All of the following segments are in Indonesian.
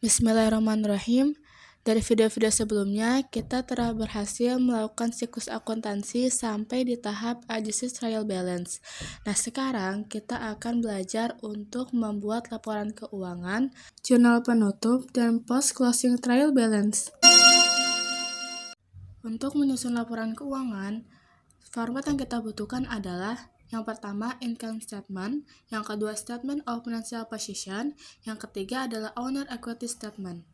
Bismillahirrahmanirrahim. Dari video-video sebelumnya, kita telah berhasil melakukan siklus akuntansi sampai di tahap adjusted trial balance. Nah, sekarang kita akan belajar untuk membuat laporan keuangan, jurnal penutup, dan post-closing trial balance. Untuk menyusun laporan keuangan, format yang kita butuhkan adalah yang pertama, income statement, yang kedua, statement of financial position, yang ketiga adalah owner equity statement.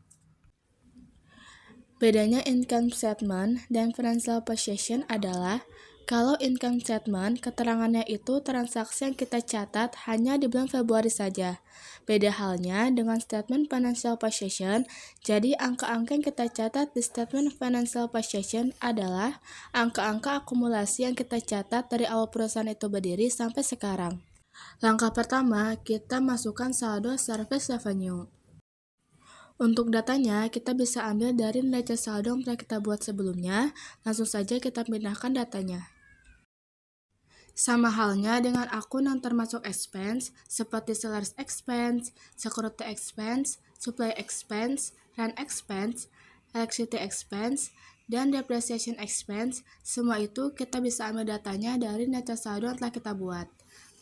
Bedanya income statement dan financial position adalah kalau income statement, keterangannya itu transaksi yang kita catat hanya di bulan Februari saja. Beda halnya dengan statement financial position, jadi angka-angka yang kita catat di statement financial position adalah angka-angka akumulasi yang kita catat dari awal perusahaan itu berdiri sampai sekarang. Langkah pertama, kita masukkan saldo service revenue. Untuk datanya, kita bisa ambil dari neraca saldo yang telah kita buat sebelumnya. Langsung saja kita pindahkan datanya. Sama halnya dengan akun yang termasuk expense, seperti sales expense, security expense, supply expense, rent expense, electricity expense, dan depreciation expense. Semua itu kita bisa ambil datanya dari neraca saldo yang telah kita buat.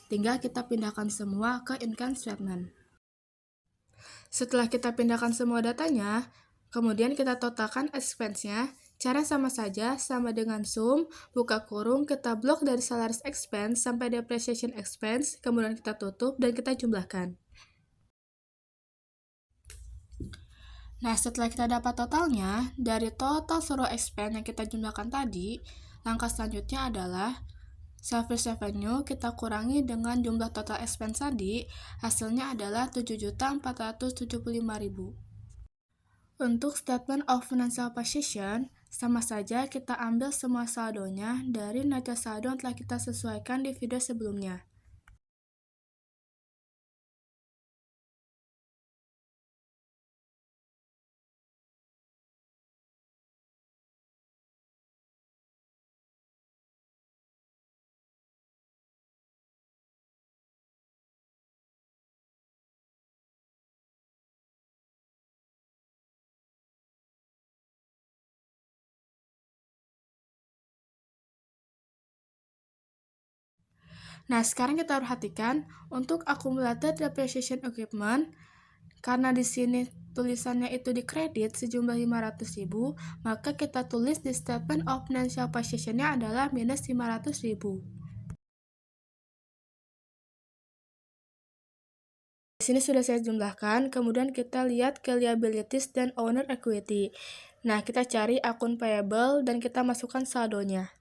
Tinggal kita pindahkan semua ke income statement. Setelah kita pindahkan semua datanya, kemudian kita totalkan expense-nya. Cara sama saja, sama dengan sum, buka kurung, kita blok dari salaries expense sampai depreciation expense, kemudian kita tutup dan kita jumlahkan. Nah, setelah kita dapat totalnya, dari total seluruh expense yang kita jumlahkan tadi, langkah selanjutnya adalah service revenue kita kurangi dengan jumlah total expense tadi, hasilnya adalah 7.475.000. Untuk statement of financial position, sama saja kita ambil semua saldonya dari neraca saldo yang telah kita sesuaikan di video sebelumnya. Nah, sekarang kita perhatikan untuk accumulated depreciation equipment, karena di sini tulisannya itu di kredit sejumlah 500.000, maka kita tulis di statement of financial position-nya adalah minus 500.000. Di sini sudah saya jumlahkan, kemudian kita lihat ke liabilities dan owner equity. Nah, kita cari akun payable dan kita masukkan saldonya.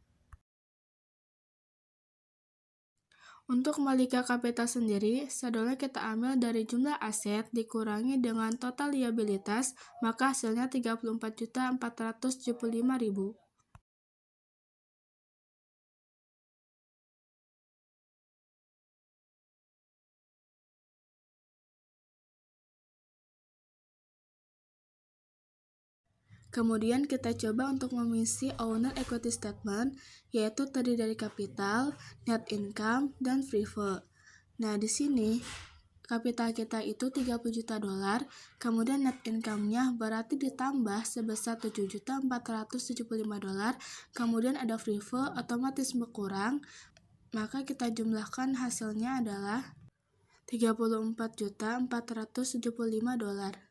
Untuk kembali ke kapital sendiri, saldonya kita ambil dari jumlah aset dikurangi dengan total liabilitas, maka hasilnya 34.475.000. Kemudian kita coba untuk mengisi owner equity statement, yaitu terdiri dari kapital, net income, dan free float. Nah, di sini kapital kita itu 30 juta dolar, kemudian net income-nya berarti ditambah sebesar 7.475 dolar, kemudian ada free float otomatis berkurang, maka kita jumlahkan hasilnya adalah 34.475 dolar.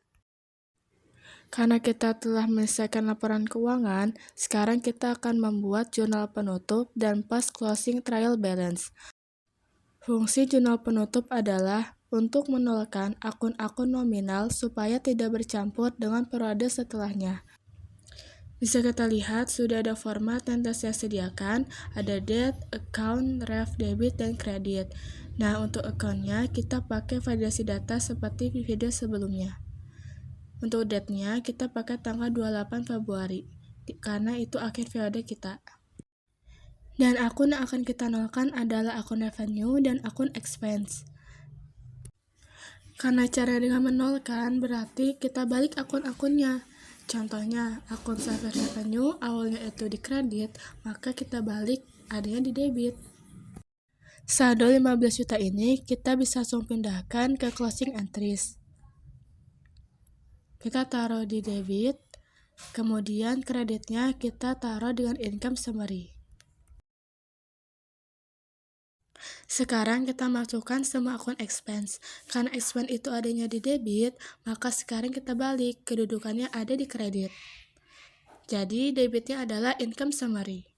Karena kita telah menyelesaikan laporan keuangan, sekarang kita akan membuat jurnal penutup dan post-closing trial balance. Fungsi jurnal penutup adalah untuk menolakkan akun-akun nominal supaya tidak bercampur dengan periode setelahnya. Bisa kita lihat, sudah ada format yang telah saya sediakan, ada date, account, ref, debit, dan kredit. Nah, untuk account-nya, kita pakai validasi data seperti di video sebelumnya. Untuk date-nya, kita pakai tanggal 28 Februari, karena itu akhir periode kita. Dan akun yang akan kita nolkan adalah akun revenue dan akun expense. Karena cara dengan menolkan, berarti kita balik akun-akunnya. Contohnya, akun service revenue awalnya itu di kredit, maka kita balik adanya di debit. Saldo 15 juta ini kita bisa langsung pindahkan ke closing entries. kita taruh di debit, kemudian kreditnya kita taruh dengan income summary. Sekarang kita masukkan semua akun expense. Karena expense itu adanya di debit, maka sekarang kita balik, kedudukannya ada di kredit. Jadi debitnya adalah income summary.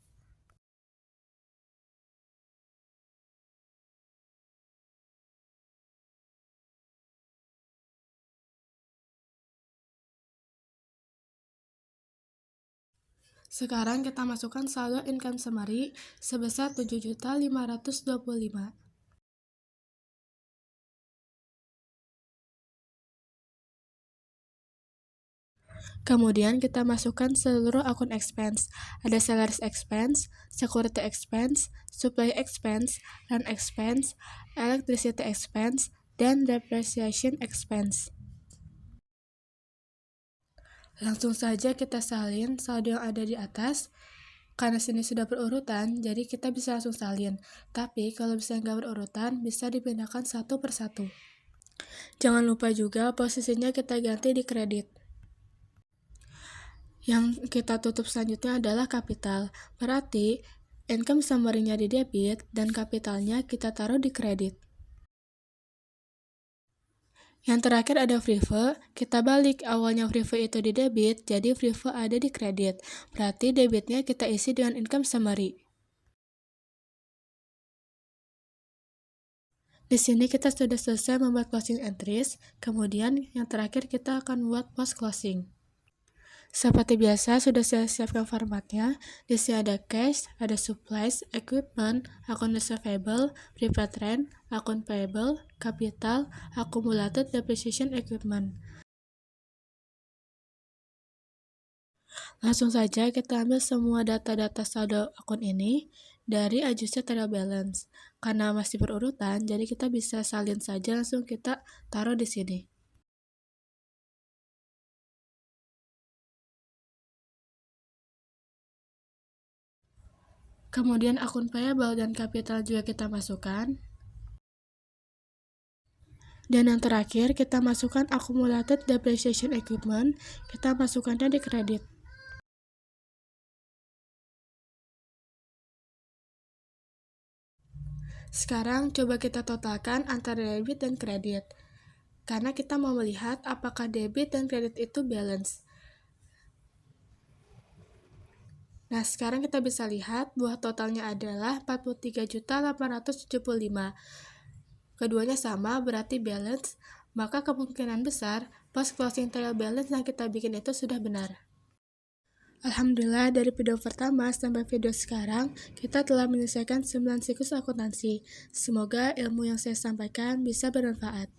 Sekarang kita masukkan saldo income summary sebesar 7.525.000. Kemudian kita masukkan seluruh akun expense. Ada salaries expense, security expense, supply expense, rent expense, electricity expense, dan depreciation expense. Langsung saja kita salin saldo yang ada di atas. Karena sini sudah berurutan, jadi kita bisa langsung salin. Tapi kalau misalnya nggak berurutan, bisa dipindahkan satu per satu. Jangan lupa juga posisinya kita ganti di kredit. Yang kita tutup selanjutnya adalah kapital. Berarti income summary-nya di debit dan kapitalnya kita taruh di kredit. Yang terakhir ada FRIFE, kita balik, awalnya FRIFE itu di debit, jadi FRIFE ada di kredit. Berarti debitnya kita isi dengan income summary. Di sini kita sudah selesai membuat closing entries, kemudian yang terakhir kita akan membuat post closing. Seperti biasa, sudah saya siapkan formatnya. Di sini ada cash, ada supplies, equipment, akun receivable, prepaid rent, akun payable, capital, accumulated depreciation equipment. Langsung saja kita ambil semua data-data saldo akun ini dari adjusted trial balance. Karena masih berurutan, jadi kita bisa salin saja, langsung kita taruh di sini. Kemudian akun payable dan capital juga kita masukkan. Dan yang terakhir kita masukkan accumulated depreciation equipment, kita masukkannya di kredit. Sekarang coba kita totalkan antara debit dan kredit. Karena kita mau melihat apakah debit dan kredit itu balance. Nah, sekarang kita bisa lihat buah totalnya adalah 43.875. Keduanya sama, berarti balance, maka kemungkinan besar post closing trial balance yang kita bikin itu sudah benar. Alhamdulillah, dari video pertama sampai video sekarang, kita telah menyelesaikan 9 siklus akuntansi. Semoga ilmu yang saya sampaikan bisa bermanfaat.